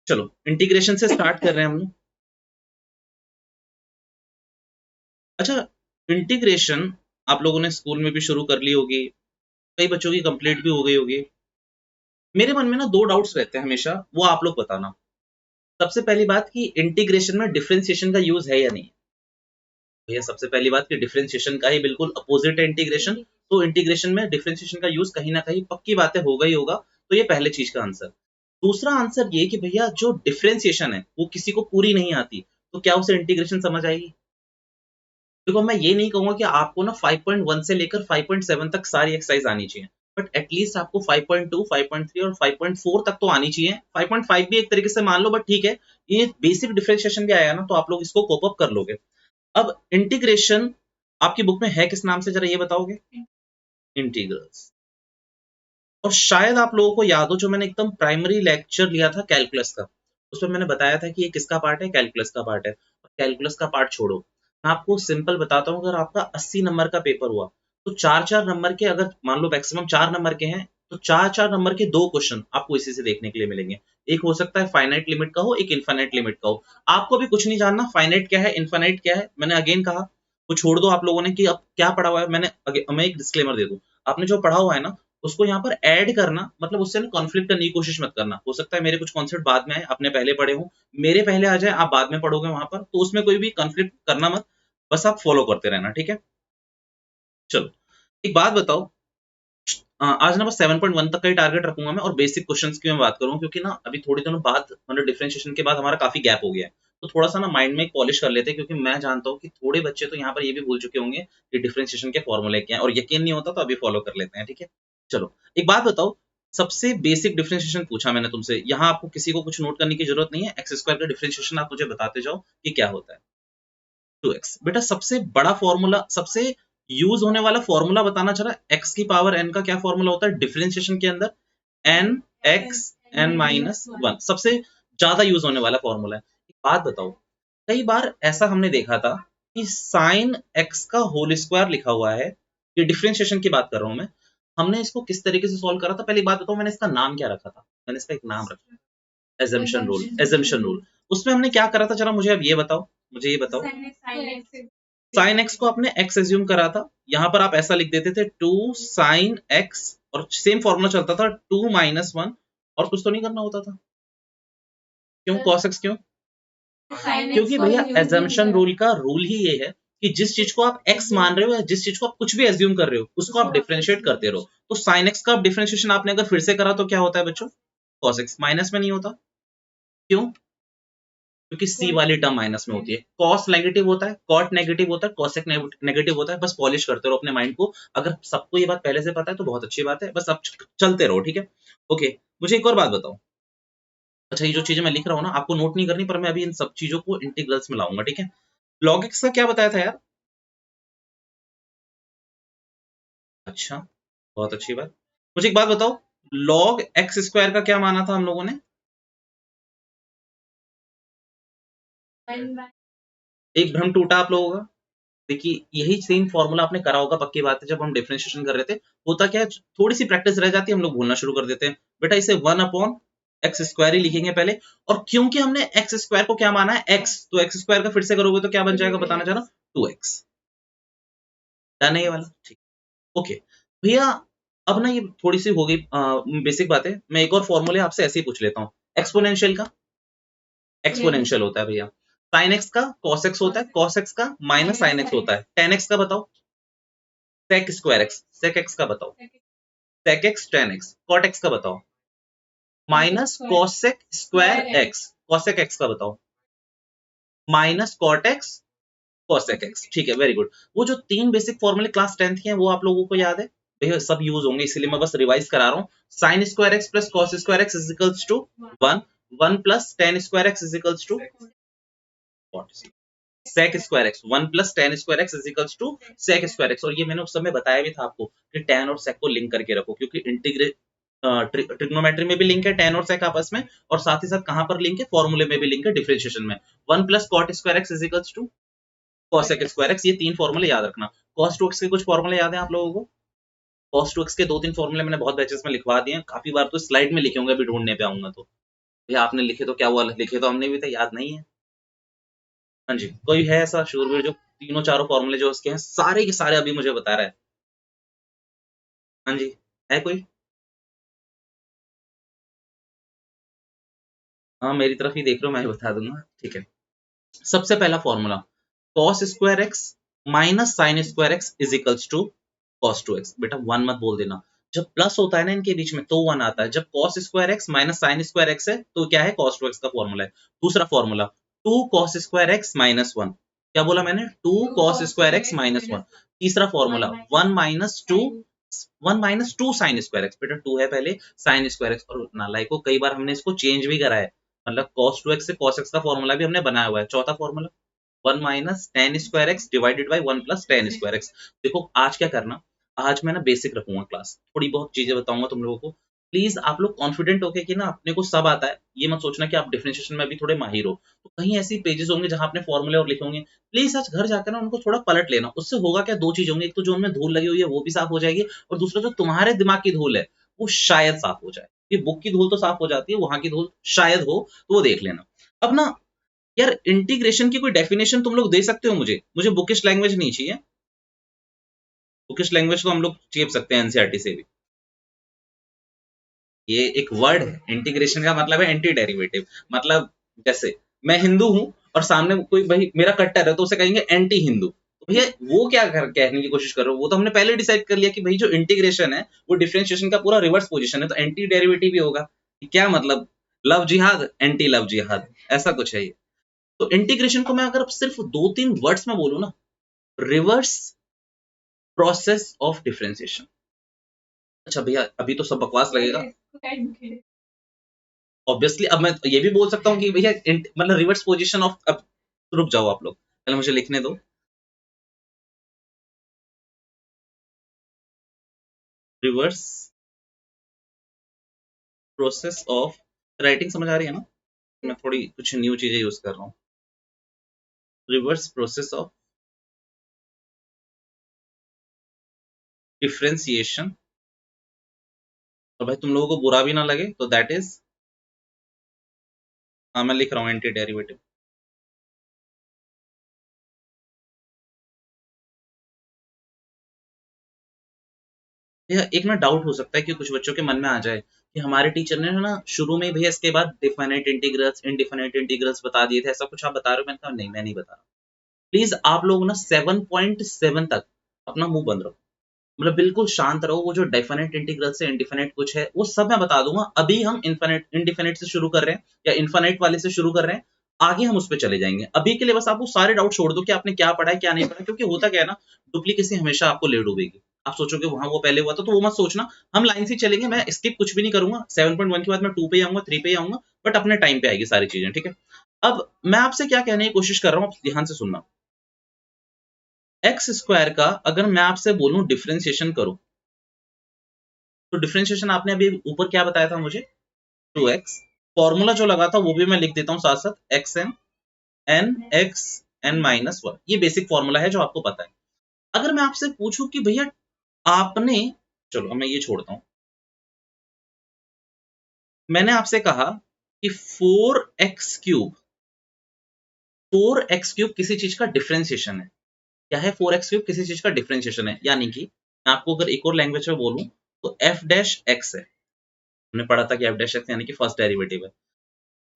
चलो इंटीग्रेशन से स्टार्ट कर रहे हैं हम लोग। अच्छा, इंटीग्रेशन आप लोगों ने स्कूल में भी शुरू कर ली होगी, कई बच्चों की कंप्लीट भी हो गई होगी। मेरे मन में ना दो डाउट्स रहते हैं हमेशा, वो आप लोग बताना। सबसे पहली बात कि इंटीग्रेशन में डिफरेंशिएशन का यूज है या नहीं। भैया सबसे पहली बात कि डिफरेंशिएशन का ही बिल्कुल अपोजिट है इंटीग्रेशन, तो इंटीग्रेशन में डिफरेंशिएशन का यूज कहीं ना कहीं पक्की बात है होगा ही होगा। तो ये पहले चीज का आंसर। दूसरा आंसर ये कि भैया जो डिफरेंशिएशन है वो किसी को पूरी नहीं आती, तो क्या उसे इंटीग्रेशन समझ आएगी। देखो मैं ये नहीं कहूंगा कि आपको ना 5.1 से लेकर 5.7 तक सारी एक्सरसाइज आनी चाहिए, बट एटलीस्ट आपको 5.2, 5.3 और 5.4 तक तो आनी चाहिए। 5.5 भी एक तरीके से मान लो, बट ठीक है, ये बेसिक डिफरेंशिएशन भी आया ना, तो आप लोग इसको कोप अप कर लोगे। अब इंटीग्रेशन आपकी बुक में है किस नाम से, जरा ये बताओगे। इंटीग्रल्स। और शायद आप लोगों को याद हो, जो मैंने एकदम प्राइमरी लेक्चर लिया था कैलकुलस का, उसमें मैंने बताया था कि ये किसका पार्ट है, कैलकुलस का पार्ट है। कैलकुलस का पार्ट छोड़ो, मैं आपको सिंपल बताता हूँ। अगर आपका 80 नंबर का पेपर हुआ, तो चार चार नंबर के, अगर मान लो मैक्सिमम 4 नंबर के हैं, तो चार चार नंबर के दो क्वेश्चन आपको इसी से देखने के लिए मिलेंगे। एक हो सकता है फाइनाइट लिमिट का हो, एक इनफाइनाइट लिमिट का हो। आपको भी कुछ नहीं जानना फाइनाइट क्या है इनफाइनाइट क्या है, मैंने अगेन कहा वो छोड़ दो आप लोगों ने कि अब क्या पढ़ा हुआ है। मैं एक डिस्क्लेमर दे दूं, आपने जो पढ़ा हुआ है ना, उसको यहाँ पर ऐड करना, मतलब उससे ना कॉन्फ्लिक्ट करने की कोशिश मत करना। हो सकता है मेरे कुछ कॉन्सेप्ट बाद में आए, आपने पहले पढ़े हो, मेरे पहले आ जाए, आप बाद में पढ़ोगे वहां पर, तो उसमें कोई भी कॉन्फ्लिक्ट करना मत, बस आप फॉलो करते रहना, ठीक है। चलो एक बात बताओ, आज ना बस 7.1 तक का ही टारगेट रखूंगा मैं, और बेसिक क्वेश्चंस की मैं बात करूँ, क्योंकि ना अभी थोड़ी दिनों बाद मतलब डिफरेंशिएशन के बाद हमारा काफी गैप हो गया है, तो थोड़ा सा ना माइंड में पॉलिश कर लेते हैं, क्योंकि मैं जानता हूँ कि थोड़े बच्चे तो यहाँ पर ये भी भूल चुके होंगे कि डिफरेंशिएशन के फॉर्मूले क्या है, और यकीन नहीं होता तो अभी फॉलो कर लेते हैं, ठीक है। चलो एक बात बताओ, सबसे बेसिक डिफरेंशिएशन पूछा मैंने तुमसे, यहाँ आपको किसी को कुछ नोट करने की जरूरत नहीं है। एक्स स्क्वायर का डिफरेंशिएशन आप मुझे बताते जाओ कि क्या होता है। 2x बेटा, सबसे बड़ा फॉर्मूला, सबसे यूज होने वाला फॉर्मूला बताना चला, x की पावर n का क्या फॉर्मूला होता है डिफरेंशिएशन के अंदर, n x n-1 सबसे ज्यादा यूज होने वाला फॉर्मूला है। एक बात बताओ, कई बार ऐसा हमने देखा था कि साइन x का होल स्क्वायर लिखा हुआ है, ये डिफरेंशिएशन की बात कर रहा हूं मैं, हमने इसको किस तरीके से सॉल्व करा था। पहली बात बताओ, मैंने इसका नाम क्या रखा था, मैंने इसका एक नाम रखा, एजम्पशन रूल, एजम्पशन रूल। उसमें हमने क्या करा था, जरा मुझे अब ये बताओ, मुझे ये बताओ। साइन एक्स को आपने एक्स एज्यूम करा था, यहां पर आप ऐसा लिख देते थे 2 साइन एक्स, और सेम फॉर्मूला चलता था 2-1, और कुछ तो नहीं करना होता था। क्यों कॉस एक्स क्यों, क्योंकि भैया एजम्पशन रूल का रूल ही ये है कि जिस चीज को आप x मान रहे हो, या जिस चीज को आप कुछ भी एज्यूम कर रहे हो, उसको आप डिफरेंशिएट करते रहो। तो साइन एक्स का डिफरेंशिएशन आपने अगर फिर से करा तो क्या होता है बच्चों, कॉस एक्स माइनस में नहीं होता। क्यों, क्योंकि सी वाली टर्म माइनस में होती है। कॉस नेगेटिव होता है, कॉट नेगेटिव होता है, कॉसेक नेगेटिव होता है। बस पॉलिश करते रहो अपने माइंड को, अगर सबको ये बात पहले से पता है तो बहुत अच्छी बात है, बस अब चलते रहो, ठीक है। ओके, मुझे एक और बात बताओ। अच्छा, ये जो चीजें मैं लिख रहा हूँ ना, आपको नोट नहीं करनी, पर मैं अभी इन सब चीजों को इंटीग्रल्स में लाऊंगा, ठीक है। लॉग एक्स का क्या बताया था यार। अच्छा, बहुत अच्छी बात। मुझे एक बात बताओ, लॉग एक्स स्क्वायर का क्या माना था हम लोगों ने। एक भ्रम टूटा आप लोगों का। देखिए यही सेम फॉर्मूला आपने करा होगा, पक्की बात है, जब हम डिफरेंशिएशन कर रहे थे। होता क्या है, थोड़ी सी प्रैक्टिस रह जाती है, हम लोग भूलना शुरू कर देते हैं। बेटा इसे 1/x² ही लिखेंगे पहले, और क्योंकि हमने एक्स स्क्वायर को क्या माना है x, तो एक्स स्क्वायर का फिर से करोगे तो क्या बन जाएगा बताना चाह रहा, 2x। डन है ये वाला, ठीक। ओके भैया, अब ना ये थोड़ी सी हो गई बेसिक बात है, मैं एक और फॉर्मूले आपसे ऐसे ही पूछ लेता हूँ। एक्सपोनेंशियल का, एक्सपोनेंशियल होता है भैया, साइन एक्स का कॉस एक्स होता है, कॉस एक्स का माइनस साइन एक्स होता है, टेन एक्स का बताओ, sec square X, sec X का बताओ, sec X tan X, cot X का बताओ, minus cosec square X, cosec X का बताओ, minus cot X cosec X, ठीक है, वेरी गुड। वो जो तीन बेसिक फॉर्मूले क्लास 10th के हैं, वो आप लोगों को याद है भैया, सब यूज होंगे, इसलिए मैं बस रिवाइज करा रहा हूँ। Sine square X plus cos square X is equals to 1, 1 plus tan square X is equals to sec square X, 1 plus tan square X is equals to sec square X. और ये मैंने उस समय बताया भी था आपको कि टेन और सेक को लिंक करके रखो, क्योंकि इंटीग्रेट ट्रिग्नोमेट्री में भी लिंक है टेन और सेक आपस में, और साथ ही साथ कहां पर लिंक है, फॉर्मूले में भी लिंक है, डिफरेंशिएशन में। 1 plus cot square X is equals to cosec square X, ये तीन फॉर्मूले याद रखना। कॉस टू एक्स के कुछ फॉर्मूले याद है आप लोगों को। कॉस टू एक्स के दो तीन फॉर्मूले मैंने बहुत बैचेस में लिखवा दिए हैं, काफी बार तो स्लाइड में लिखे होंगे, अभी ढूंढने पे आऊंगा तो। भैया आपने लिखे तो क्या हुआ, लिखे तो हमने भी थे, याद नहीं है? हाँ जी, कोई है ऐसा शूरवीर जो तीनों चारों फॉर्मूले जो उसके हैं सारे के सारे अभी मुझे बता रहा है? हाँ जी, है कोई? हाँ, मेरी तरफ ही देख रहे हो, मैं बता दूंगा, ठीक है। सबसे पहला formula, cos square X minus sine square X is equals to cos 2x। बेटा 1 मत बोल देना, जब प्लस होता है ना इनके बीच में तो 1 आता है। जब cos square X minus sine square x है तो क्या है, cos 2x का फॉर्मूला है। दूसरा formula 2 cos square X minus 1, क्या बोला मैंने, 2 cos स्क्वायर एक्स माइनस 1। तीसरा formula 1 minus 2 sign square x, बेटा 2 है पहले, साइन स्क्वायर एक्स। और नालायक को कई बार हमने इसको चेंज भी करा है, मतलब cos 2x से cos x का फॉर्मूला भी हमने बनाया हुआ है। चौथा formula 1 minus ten square x divided by 1 plus tan square x. देखो आज क्या करना, आज मैं ना बेसिक रखूंगा क्लास, थोड़ी बहुत चीजें बताऊंगा तुम लोगों को। प्लीज आप लोग कॉन्फिडेंट होके कि ना अपने को सब आता है, ये मत सोचना कि आप डिफरेंशिएशन में भी थोड़े माहिर हो। तो कहीं ऐसी पेजेस होंगे जहां आपने फॉर्मूले और लिखे होंगे, प्लीज आज घर जाकर ना उनको थोड़ा पलट लेना। उससे होगा क्या, दो चीज होंगी, एक तो जो उनमें धूल लगी हुई है वो भी साफ हो जाएगी, और दूसरा जो तुम्हारे दिमाग की धूल है वो शायद साफ हो जाए। ये बुक की धूल तो साफ हो जाती है, वहां की धूल शायद हो, तो वो देख लेना। अब ना यार, इंटीग्रेशन की कोई डेफिनेशन तुम लोग दे सकते हो मुझे? मुझे बुकिश लैंग्वेज नहीं चाहिए, बुकिश लैंग्वेज तो हम लोग चेप सकते हैं एनसीईआरटी से भी। ये एक वर्ड है, इंटीग्रेशन का मतलब है एंटी डेरिवेटिव। मतलब जैसे मैं हिंदू हूं और सामने कोई भाई मेरा कट्टर है तो उसे कहेंगे एंटी हिंदू, तो भैया वो क्या कहने की कोशिश कर रहे हो, वो तो हमने पहले डिसाइड कर लिया कि भाई जो इंटीग्रेशन है वो डिफरेंशिएशन का पूरा रिवर्स पोजीशन है, तो एंटी डेरिवेटिव भी होगा। क्या मतलब, लव जिहाद एंटी लव जिहाद, ऐसा कुछ है ये। तो इंटीग्रेशन को मैं अगर सिर्फ दो तीन वर्ड्स में बोलूं ना, रिवर्स प्रोसेस ऑफ डिफरेंशिएशन। अच्छा भैया अभी तो सब बकवास लगेगा, ऑब्वियसली अब मैं ये भी बोल सकता हूँ कि भैया मतलब रिवर्स पोजीशन ऑफ, अब रुक जाओ आप लोग, पहले मुझे लिखने दो। रिवर्स प्रोसेस ऑफ, राइटिंग समझ आ रही है ना? मैं थोड़ी कुछ न्यू चीजें यूज कर रहा हूँ। रिवर्स प्रोसेस ऑफ डिफरेंशिएशन, तो भाई तुम लोगों को बुरा भी ना लगे तो दैट इज, हाँ मैं लिख रहा हूँ एंटी डेरिवेटिव। भैया एक ना डाउट हो सकता है कि कुछ बच्चों के मन में आ जाए कि हमारे टीचर ने ना शुरू में भैया इसके बाद डिफाइनाइट इंटीग्रल्स इनडिफाइनाइट इंटीग्रल्स बता दिए थे, ऐसा कुछ आप बता रहे हो? मैंने कहा नहीं, मैं नहीं बता रहा। प्लीज आप लोग ना 7.7 तक अपना मुंह बंद रखो, मतलब बिल्कुल शांत रहो। वो जो डेफिनेट इंटीग्रल से इनडिफिनेट कुछ है वो सब मैं बता दूंगा। अभी हम इनफिनिट इंडिफिनेट से शुरू कर रहे हैं या इनफिनिट वाले से शुरू कर रहे हैं, आगे हम उस पर चले जाएंगे। अभी के लिए बस आप वो सारे डाउट छोड़ दो कि आपने क्या पढ़ा है क्या नहीं पढ़ा, क्योंकि होता क्या है ना, डुप्लीकेसी हमेशा आपको ले डूबेगी। आप सोचोगे वहां वो पहले हुआ था, तो वो मत सोचना। हम लाइन से चलेंगे, मैं स्किप कुछ भी नहीं करूंगा। 7.1 के बाद मैं 2 पे आऊंगा, 3 पे आऊंगा, बट अपने टाइम पे आएगी सारी चीजें, ठीक है? अब मैं आपसे क्या कहने की कोशिश कर रहा हूँ, आप ध्यान से सुनना। एक्स स्क्वायर का अगर मैं आपसे बोलूं डिफरेंशिएशन करो, तो डिफरेंशिएशन आपने अभी ऊपर क्या बताया था मुझे, 2x। फॉर्मूला जो लगा था वो भी मैं लिख देता हूँ साथ साथ, X N N X N minus one, ये बेसिक फॉर्मूला है जो आपको पता है। अगर मैं आपसे पूछूं कि भैया आपने, चलो अब मैं ये छोड़ता हूं, मैंने आपसे कहा कि 4x क्यूब, 4x क्यूब किसी चीज का डिफरेंशिएशन है। क्या है 4x क्यूब? किसी चीज का डिफरेंशिएशन है, यानी कि मैं आपको अगर एक और लैंग्वेज में बोलूं तो एफ डैश एक्स है। हमने पढ़ा था कि एफ डैश एक्स यानी कि फर्स्ट डेरिवेटिव है।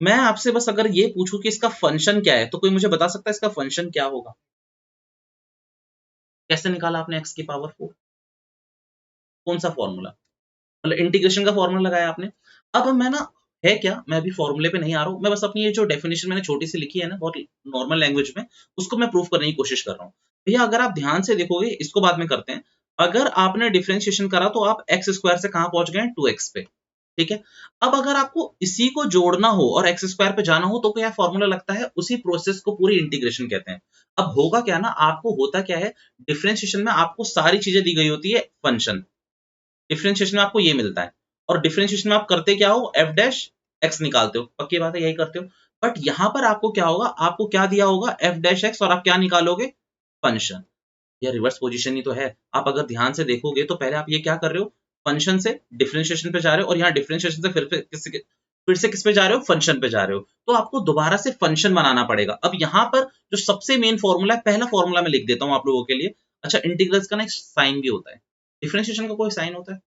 मैं आपसे बस अगर ये पूछूं कि इसका फंक्शन क्या है, तो कोई मुझे बता सकता है इसका फंक्शन क्या होगा? कैसे निकाला आपने एक्स की पावर 4? कौन सा फॉर्मूला, मतलब इंटीग्रेशन का फॉर्मूला लगाया आपने? अब मैं ना, है क्या, मैं अभी फॉर्मूले पे नहीं आ रहा हूँ, मैं बस अपनी ये जो डेफिनेशन मैंने छोटी सी लिखी है ना बहुत नॉर्मल लैंग्वेज में, उसको मैं प्रूफ करने की कोशिश कर रहा हूँ। भैया अगर आप ध्यान से देखोगे, इसको बाद में करते हैं। अगर आपने डिफरेंशिएशन करा तो आप एक्स स्क्वायर से कहां पहुंच गए, 2x पे, ठीक है? अब अगर आपको इसी को जोड़ना हो और एक्स स्क्वायर पे जाना हो तो क्या फॉर्मूला लगता है, उसी प्रोसेस को पूरी इंटीग्रेशन कहते हैं। अब होगा क्या ना, आपको होता क्या है, डिफरेंशिएशन में आपको सारी चीजें दी गई होती है, फंक्शन। डिफरेंशिएशन में आपको ये मिलता है, और डिफरेंशिएशन में आप करते क्या हो, एफ डैश एक्स निकालते हो, पक्की बात है यही करते हो। बट यहां पर आपको क्या होगा, आपको क्या दिया होगा, एफ डैश एक्स, और आप क्या निकालोगे, फंक्शन। यह रिवर्स पोजीशन ही तो है। आप अगर ध्यान से देखोगे तो पहले आप ये क्या कर रहे हो, फंक्शन से डिफरेंशिएशन पे जा रहे हो, और यहाँ डिफरेंशिएशन से फिर किसी फिर से किस पे जा रहे हो, फंक्शन पे जा रहे हो, तो आपको दोबारा से फंक्शन बनाना पड़ेगा। अब यहाँ पर जो सबसे मेन फॉर्मूला है, पहला फॉर्मूला मैं लिख देता हूँ आप लोगों के लिए। अच्छा, इंटीग्रल्स का ना एक साइन भी होता है, डिफरेंशिएशन का कोई साइन होता है,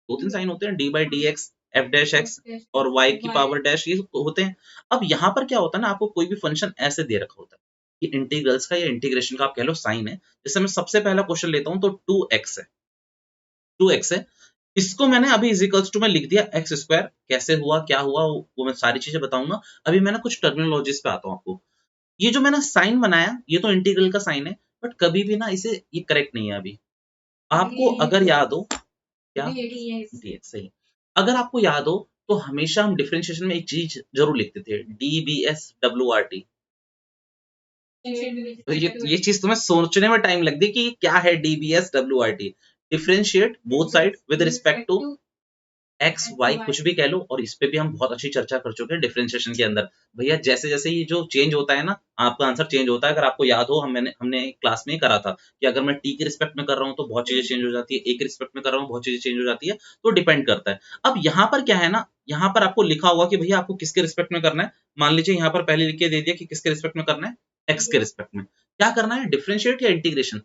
दो तीन साइन होते हैं, D by D x, F dash x और वाई की पावर डैश, ये होते हैं। अब यहाँ पर क्या होता है ना, आपको कोई भी फंक्शन ऐसे दे रखा होता है, ये इंटीग्रल्स का या इंटीग्रेशन का आप कह लो साइन है। जैसे मैं सबसे पहला क्वेश्चन लेता हूँ तो 2x है, 2x है, इसको मैंने अभी इजिकल्स टू में लिख दिया एक्स स्क्वायर। कैसे हुआ, क्या हुआ, वो मैं सारी चीजें बताऊंगा। अभी मैं ना कुछ टर्मिनोलॉजीज पे आता हूँ आपको। ये जो मैंने साइन बनाया, ये तो इंटीग्रल का साइन है, बट कभी भी ना इसे ये करेक्ट नहीं है। अभी आपको अगर याद हो, क्या dx सही, अगर आपको याद हो तो हमेशा हम डिफरेंशिएशन में एक चीज जरूर लिखते थे, dbs wrt। तो ये चीज तुम्हें सोचने में टाइम लग दी कि क्या है dbs wrt। Differentiate both side with respect to X Y, कुछ भी कह लो, और इस पे भी हम बहुत अच्छी चर्चा कर चुके हैं डिफरेंशिएशन के अंदर। भैया जैसे जैसे ये जो चेंज होता है ना, आपका आंसर चेंज होता है। अगर आपको याद हो, हमने क्लास में ही करा था कि अगर मैं टी के रिस्पेक्ट में कर रहा हूँ तो बहुत चीजें चेंज हो जाती है, ए के रिस्पेक्ट में कर रहा हूँ बहुत चीजें चेंज हो जाती है, तो डिपेंड करता है। अब यहाँ पर क्या है ना, यहाँ पर आपको लिखा होगा कि भैया आपको किसके रिस्पेक्ट में करना है। मान लीजिए यहाँ पर पहले लिख के दे दिया कि किसके रिस्पेक्ट में करना है, एक्स के रिस्पेक्ट में। क्या करना है, डिफरेंशिएट या इंटीग्रेशन?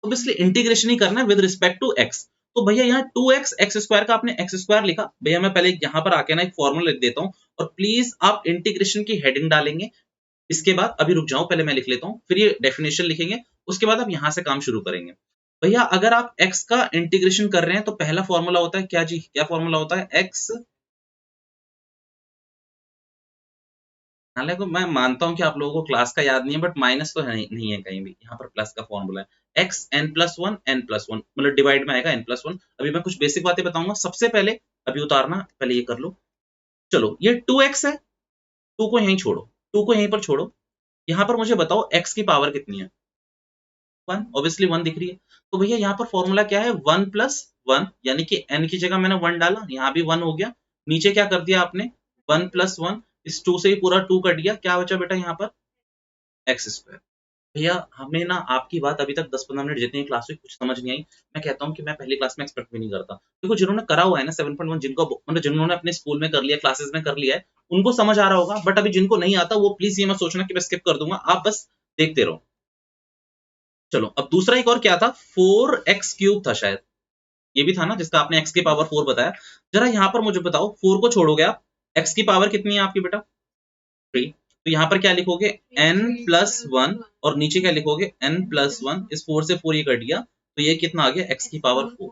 ऑब्वियसली इंटीग्रेशन ही करना है विद रिस्पेक्ट टू एक्स। तो भैया यहाँ 2x एक्स स्क्वायर का आपने एक्स स्क्वायर लिखा। भैया मैं पहले यहाँ पर आके ना एक फॉर्मूला लिख देता हूँ, और प्लीज आप इंटीग्रेशन की हेडिंग डालेंगे। इसके बाद अभी रुक जाओ, पहले मैं लिख लेता हूँ, फिर ये डेफिनेशन लिखेंगे, उसके बाद आप यहाँ से काम शुरू करेंगे। भैया अगर आप x का इंटीग्रेशन कर रहे हैं तो पहला फॉर्मूला होता है क्या जी, क्या फॉर्मूला होता है, x। हालांकि मैं मानता हूं कि आप लोगों को क्लास का याद नहीं है, बट माइनस तो नहीं है कहीं भी, यहाँ पर प्लस का फॉर्मूला है X N plus one, N plus one मतलब डिवाइड में आएगा एन प्लस वन। अभी मैं कुछ बेसिक बातें बताऊंगा, सबसे पहले अभी उतारना, पहले ये कर लो। चलो ये 2x है, 2 को यहीं छोड़ो, 2 को यहीं पर छोड़ो। यहाँ पर मुझे बताओ x की पावर कितनी है, 1, ऑब्वियसली 1 दिख रही है। तो भैया यहाँ पर फॉर्मूला क्या है, 1 प्लस 1, यानी कि n की जगह मैंने 1 डाला, यहाँ भी 1 हो गया। नीचे क्या कर दिया आपने, 1 प्लस 1, इस 2 से ही पूरा 2 कट गया, क्या बचा बेटा यहाँ पर, एक्स स्क्वायर। भैया हमें ना आपकी बात अभी तक 10-15 मिनट जितनी क्लास हुई कुछ समझ नहीं आई। मैं कहता हूँ कि मैं पहली क्लास में एक्सपेक्ट भी नहीं करता, देखो जिन्होंने करा हुआ है ना 7.1, जिनको मतलब जिन्होंने अपने स्कूल में कर लिया, क्लासेस में कर लिया है, उनको समझ आ रहा होगा। बट अभी जिनको नहीं आता वो प्लीज ये मत सोचना कि मैं स्किप कर दूंगा, आप बस देखते रहो। चलो अब दूसरा एक और क्या था, 4x³ था शायद, ये भी था ना जिसका आपने x की पावर 4 बताया। जरा यहाँ पर मुझे बताओ, 4 को छोड़ोगे आप, x की पावर कितनी है आपकी बेटा, 3। तो यहाँ पर क्या लिखोगे, n प्लस 1, और नीचे क्या लिखोगे, n प्लस 1, इस 4 से 4 ये कट गया, तो ये कितना आ गया, x की पावर 4।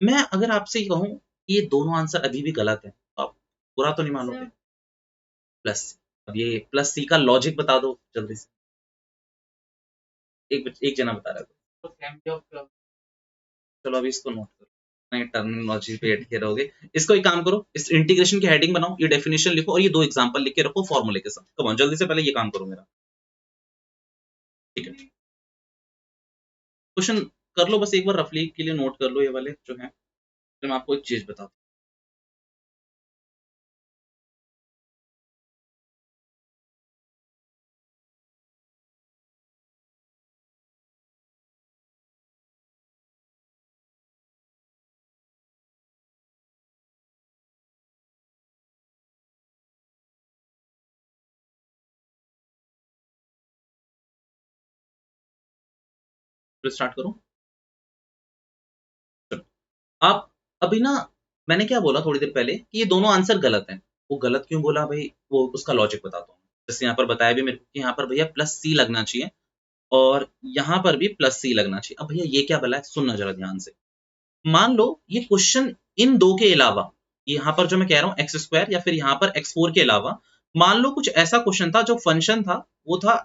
मैं अगर आपसे कहूँ ये दोनों आंसर अभी भी गलत है, तो आप बुरा तो नहीं मानोगे, प्लस। अब ये प्लस सी का लॉजिक बता दो जल्दी से, एक जना बता रहा था। चलो अभी इसको नोट करो, नए टर्मिनोलॉजी पे अटके रहोगे। इसको एक काम करो, इस इंटीग्रेशन की हेडिंग बनाओ, ये डेफिनेशन लिखो, और ये दो एग्जांपल लिख के रखो फॉर्मूले के साथ। कम ऑन जल्दी से, पहले ये काम करो मेरा, ठीक है। क्वेश्चन कर लो बस एक बार, रफली के लिए नोट कर लो ये वाले जो है, फिर मैं आपको एक चीज बताता हूँ। फिर स्टार्ट करूँ, चलो। आप अभी ना, मैंने क्या बोला थोड़ी देर पहले कि ये दोनों आंसर गलत हैं। वो गलत क्यों बोला भाई, वो उसका लॉजिक बताता हूँ। जैसे यहाँ पर बताया भी मेरे को कि यहाँ पर भैया प्लस सी लगना चाहिए, और यहाँ पर भी प्लस सी लगना चाहिए। अब भैया ये क्या बोला है, सुनना जरा ध्यान से। मान लो ये क्वेश्चन इन दो के अलावा, यहाँ पर जो मैं कह रहा हूँ एक्स स्क्वायर या फिर यहाँ पर x4 के अलावा, मान लो कुछ ऐसा क्वेश्चन था जो फंक्शन था, वो था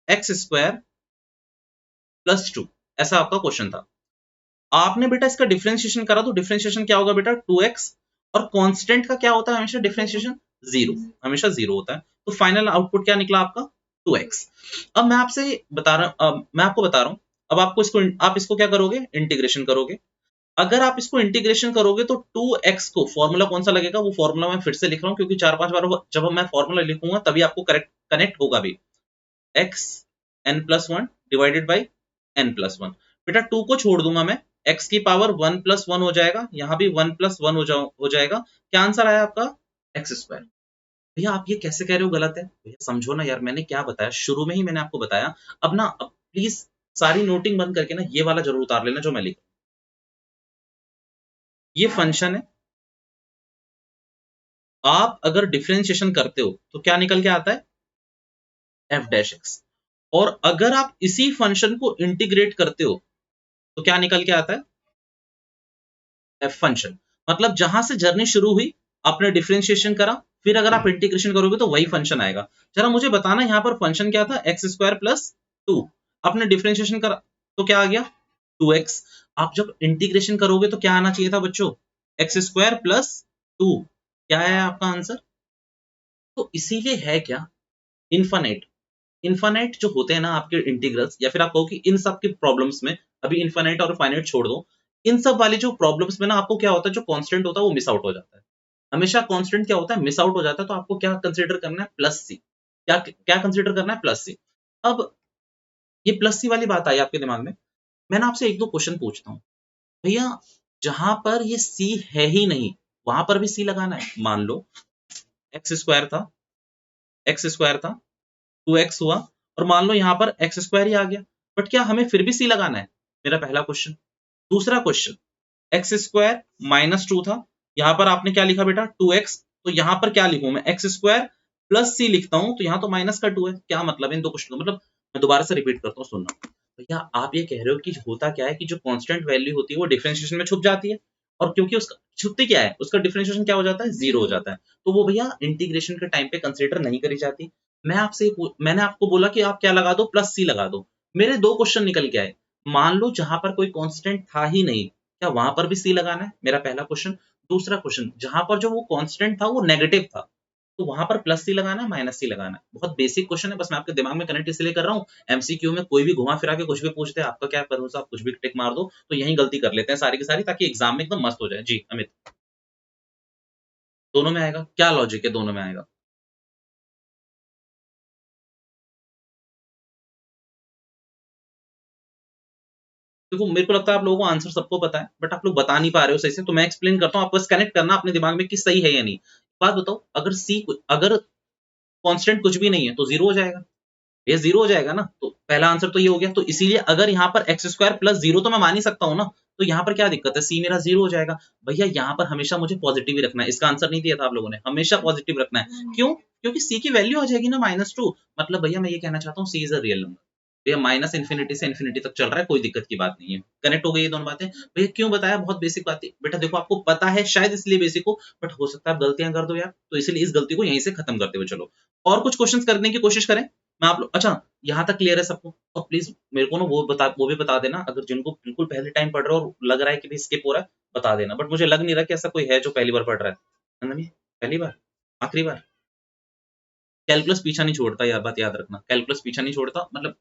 एक्स स्क्वायर प्लस 2, ऐसा आपका क्वेश्चन था। आपने बेटा इसका डिफरेंशिएशन करा, तो डिफरेंशिएशन क्या होगा बेटा, 2x, और कांस्टेंट का क्या होता है हमेशा डिफरेंशिएशन, 0, हमेशा 0 होता है। तो फाइनल आउटपुट क्या निकला आपका, 2x। अब मैं आपसे बता रहा हूँ, मैं आपको बता रहा हूँ, अब आपको इसको, आप इसको क्या करोगे, इंटीग्रेशन करोगे। अगर आप इसको इंटीग्रेशन करोगे तो 2x को फॉर्मूला कौन सा लगेगा, वो फॉर्मूला मैं फिर से लिख रहा हूँ, क्योंकि 4-5 बार जब मैं फॉर्मूला लिखूंगा तभी आपको करेक्ट कनेक्ट होगा भी। x n+1 divided by n+1। बेटा 2 को छोड़ दूंगा मैं, x की पावर 1+1 हो जाएगा, यहाँ भी 1+1 हो जाएगा। क्या आंसर आया आपका, एक्स स्क्वायर। भैया आप ये कैसे कह रहे हो गलत है? भैया समझो ना यार, मैंने क्या बताया शुरू में ही, मैंने आपको बताया। अब ना, अब प्लीज सारी नोटिंग बंद करके ना ये वाला जरूर उतार लेना जो मैं लिख, ये फंक्शन है। आप अगर डिफरेंशिएशन करते हो तो क्या निकल के आता है? F dash x. और अगर आप इसी फंक्शन को इंटीग्रेट करते हो तो क्या निकल के आता है? F function. मतलब जहां से जर्नी शुरू हुई, आपने डिफरेंशिएशन करा, फिर अगर आप इंटीग्रेशन करोगे तो वही फंक्शन आएगा। जरा मुझे बताना, यहाँ पर फंक्शन क्या था? X square plus two. आपने डिफरेंशिएशन करा तो क्या आ गया? 2x। आप जब इंटीग्रेशन करोगे तो क्या आना चाहिए था बच्चों? X square plus two. क्या है आपका आंसर? तो इसीलिए है क्या, इन्फानाइट। इन्फानाइट जो होते हैं ना आपके इंटीग्रल्स, या फिर आप कहो कि इन सब की प्रॉब्लम्स में, अभी इन्फानाइट और फाइनाइट छोड़ दो, इन सब वाली जो प्रॉब्लम्स में ना आपको क्या होता है, जो कांस्टेंट होता है वो मिस आउट हो जाता है। हमेशा कांस्टेंट क्या होता है? मिस आउट हो जाता है। तो आपको क्या कंसीडर करना है? प्लस सी। क्या क्या कंसीडर करना है? प्लस सी। अब ये प्लस सी वाली बात आई आपके दिमाग में, मैं ना आपसे एक दो क्वेश्चन पूछता हूँ। भैया जहां पर ये सी है ही नहीं, वहां पर भी सी लगाना है? मान लो एक्स स्क्वायर था, एक्स स्क्वायर था, 2x हुआ, और मान लो यहाँ पर एक्स स्क्वायर ही आ गया, बट क्या हमें फिर भी सी लगाना है? मेरा पहला क्वेश्चन। दूसरा question, x square minus two था, यहाँ पर आपने क्या लिखा बेटा? 2x। तो यहाँ पर क्या लिखूं मैं? एक्स स्क्वायर प्लस सी लिखता हूँ, तो यहाँ तो माइनस का 2 है। क्या मतलब है इन दो क्वेश्चन का? मतलब मैं दोबारा से रिपीट करता हूँ, सुनना। भैया आप ये कह रहे हो कि होता क्या है कि जो कांस्टेंट वैल्यू होती है वो डिफरेंशिएशन में छुप जाती है, और क्योंकि उसका छुपती क्या है, उसका डिफरेंशिएशन क्या हो जाता है? जीरो हो जाता है। तो वो भैया इंटीग्रेशन के टाइम पे कंसीडर नहीं करी जाती। मैंने आपको बोला कि आप क्या लगा दो? प्लस सी लगा दो। मेरे दो क्वेश्चन निकल के आए। मान लो जहां पर कोई कांस्टेंट था ही नहीं, क्या वहां पर भी सी लगाना है? मेरा पहला क्वेश्चन। दूसरा क्वेश्चन, जहां पर जो वो कांस्टेंट था वो नेगेटिव था, तो वहां पर प्लस सी लगाना है, माइनस सी लगाना है? बहुत बेसिक क्वेश्चन है, बस मैं आपके दिमाग में कनेक्ट इसलिए कर रहा हूँ। एमसीक्यू में कोई भी घुमा फिरा के कुछ भी पूछते हैं, आपका क्या भरोसा, आप कुछ भी टिक मार दो, तो यही गलती कर लेते हैं सारी की सारी, ताकि एग्जाम में एकदम मस्त हो जाए। जी अमित, दोनों में आएगा? क्या लॉजिक है दोनों में आएगा? देखो मेरे को लगता है आप लोगों को आंसर सबको पता है, बट आप लोग बता नहीं पा रहे हो सही से, तो मैं एक्सप्लेन करता हूँ, आप बस कनेक्ट करना अपने दिमाग में कि सही है या नहीं। बात बताओ, अगर सी, अगर कांस्टेंट कुछ भी नहीं है तो जीरो हो जाएगा। ये जीरो हो जाएगा ना, तो पहला आंसर तो ये हो गया। तो इसीलिए अगर यहाँ पर एक्स स्क्वायर प्लस जीरो तो मैं मान ही सकता हूँ ना, तो यहाँ पर क्या दिक्कत है? सी मेरा जीरो हो जाएगा। भैया यहाँ पर हमेशा मुझे पॉजिटिव ही रखना है, इसका आंसर नहीं दिया था आप लोगों ने, हमेशा पॉजिटिव रखना है। क्यों? क्योंकि सी की वैल्यू आ जाएगी ना -2। मतलब भैया मैं ये कहना चाहता हूँ सी इज अ रियल नंबर। भैया माइनस इन्फिनिटी से इन्फिनिटी तक चल रहा है, कोई दिक्कत की बात नहीं है। कनेक्ट हो गई ये दोनों बातें? भैया क्यों बताया? बहुत बेसिक बात है बेटा, देखो आपको पता है शायद इसलिए बेसिक हो, बट हो सकता है आप गलतियां कर दो यार, तो इसलिए इस गलती को यहीं से खत्म करते हुए चलो। और कुछ क्वेश्चंस करने की कोशिश करें। मैं आप लोग, अच्छा यहाँ तक क्लियर है सबको? और प्लीज मेरे को ना वो भी बता देना, अगर जिनको बिल्कुल पहले टाइम पढ़ रहे हो और लग रहा है कि भाई स्किप हो रहा है, बता देना। बट मुझे लग नहीं रहा कि ऐसा कोई है जो पहली बार पढ़ रहा है ना? नहीं, पहली बार, आखिरी बार। कैलकुलस पीछा नहीं छोड़ता, यार बात याद रखना, कैलकुलस पीछा नहीं छोड़ता। मतलब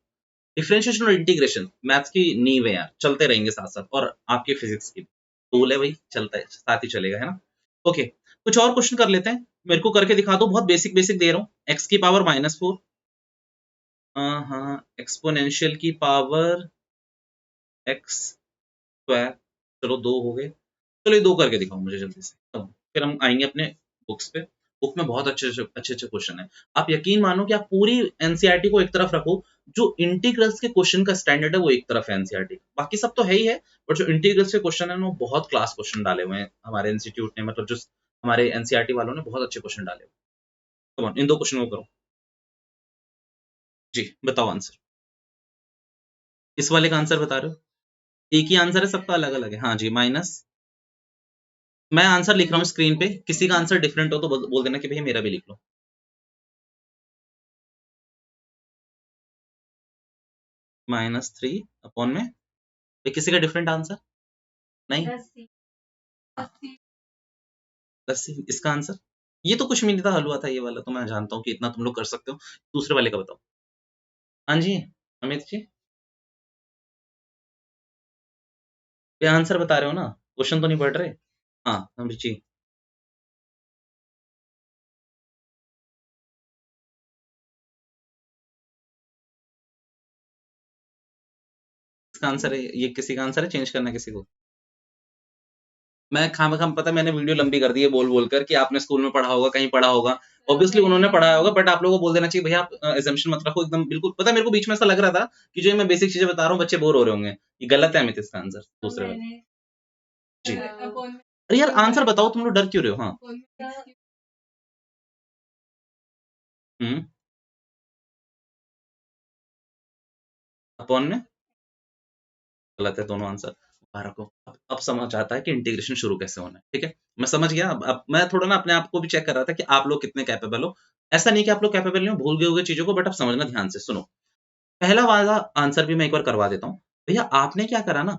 डिफरेंशिएशन और इंटीग्रेशन मैथ्स की नींव है यार, चलते रहेंगे साथ साथ, और आपके फिजिक्स की टूल है भाई, चलता है साथ ही चलेगा, है ना? ओके, कुछ और क्वेश्चन कर लेते हैं। मेरे को करके दिखा दो, बहुत बेसिक बेसिक दे रहा हूँ। एक्स की पावर -4, हाँ, एक्सपोनेंशियल की पावर एक्स स्क्वायर, चलो दो हो गए। चलो ये दो करके दिखाओ मुझे जल्दी से, तो फिर हम आएंगे अपने बुक्स पे। बुक में बहुत अच्छे अच्छे अच्छे क्वेश्चन है। आप यकीन मानो कि आप पूरी एनसीईआरटी को एक तरफ रखो, जो इंटीग्रल्स के क्वेश्चन का स्टैंडर्ड है वो एक तरफ है एनसीईआरटी, बाकी सब तो है ही है, बट जो इंटीग्रल्स के क्वेश्चन है ना, वो बहुत क्लास क्वेश्चन डाले हुए हैं हमारे इंस्टीट्यूट ने, मतलब जो हमारे एनसीईआरटी वालों ने बहुत अच्छे क्वेश्चन डाले हुए हैं। Come on, इन दो क्वेश्चन को करो। जी बताओ आंसर। इस वाले का आंसर बता रहे हो? एक ही आंसर है सबका, अलग अलग है? हाँ जी, माइनस। मैं आंसर लिख रहा हूँ स्क्रीन पे, किसी का आंसर डिफरेंट हो तो बोल देना कि भैया मेरा भी लिख लो। -3 अपॉन में, ये किसी का डिफरेंट आंसर? नहीं, 80। इसका आंसर, ये तो कुछ भी नहीं था, हलवा था ये वाला, तो मैं जानता हूँ कि इतना तुम लोग कर सकते हो। दूसरे वाले का बताओ। हाँ जी अमित जी, ये आंसर बता रहे हो ना, क्वेश्चन तो नहीं पढ़ रहे? हाँ अमित जी, इसका आंसर है, ये किसी का आंसर है, चेंज करना है किसी को? मैं खामखा पता है मैंने वीडियो लंबी कर दी है बोल कर कि आपने स्कूल में पढ़ा होगा, कहीं पढ़ा होगा। ऑब्वियसली उन्होंने पढ़ाया होगा, बट आप लोगों को बोल देना चाहिए भैया आप assumption मत रखो एकदम बिल्कुल। पता है मेरे को बीच में ऐसा लग रहा था कि जो ये मैं बेसिक चीजें बता रहा हूँ बच्चे बोर हो रहे होंगे। ये गलत है अमित इसका आंसर दूसरे वाला। जी। अरे यार आंसर बताओ, तुम लोग डर क्यों रहे हो? हाँ। हुँ, अपॉन में गलत है दोनों आंसर। बाहर रखो। अब समझ आता है कि इंटीग्रेशन शुरू कैसे होना है, ठीक है? मैं समझ गया। अब मैं थोड़ा ना अपने आप को भी चेक कर रहा था कि आप लोग कितने कैपेबल हो। ऐसा नहीं कि आप लोग कैपेबल नहीं हो, भूल गए होगे चीज़ों को, बट अब समझना ध्यान से, सुनो। पहला वाला आंसर भी मैं एक बार करवा देता हूँ। भैया आपने क्या करा ना,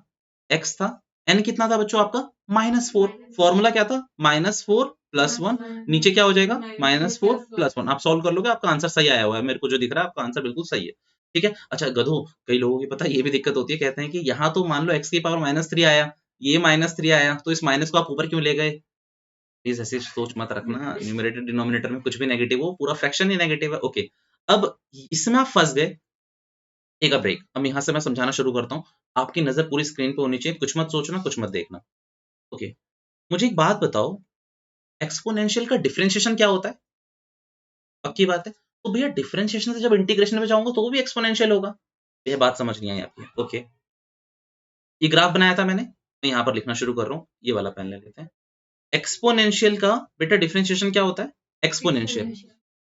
x था, n कितना था बच्चों आपका? -4। फॉर्मूला क्या था? -4 + 1 नीचे क्या हो जाएगा? -4 + 1 आप सॉल्व कर लोगे, आपका आंसर सही आया हुआ है। मेरे को जो दिख रहा है आपका आंसर बिल्कुल सही है। ठीक है? अच्छा गधों, कई लोगों की पता है ये भी दिक्कत होती है, कहते हैं कि यहाँ तो मान लो x की पावर -3 आया, ये -3 आया, तो इस माइनस को आप ऊपर क्यों ले गए? प्लीज़ ऐसी सोच मत रखना, न्यूमरेटर डिनोमिनेटर में कुछ भी नेगेटिव हो, पूरा फ्रैक्शन ही नेगेटिव है। ओके, अब इसमें आप फँस गए। Take a break. अब यहाँ से मैं समझाना शुरू करता हूँ। आपकी नज़र पूरी स्क्रीन पे होनी चाहिए, कुछ मत सोचना, कुछ मत देखना। ओके, मुझे एक बात बताओ, एक्स्पोनेंशियल का डिफरेंशिएशन क्या होता है? पक्की बात है? तो भैया डिफरेंशिएशन से जब इंटीग्रेशन में जाऊँगा तो वो भी एक्स्पोनेंशियल होगा। ये बात समझ नहीं आई आपकी। ओके, ये ग्राफ बनाया था मैंने, मैं यहाँ पर लिखना शुरू कर रहा हूँ। ये वाला पेन ले लेते हैं। एक्स्पोनेंशियल का बेटा डिफरेंशिएशन क्या होता है? एक्स्पोनेंशियल।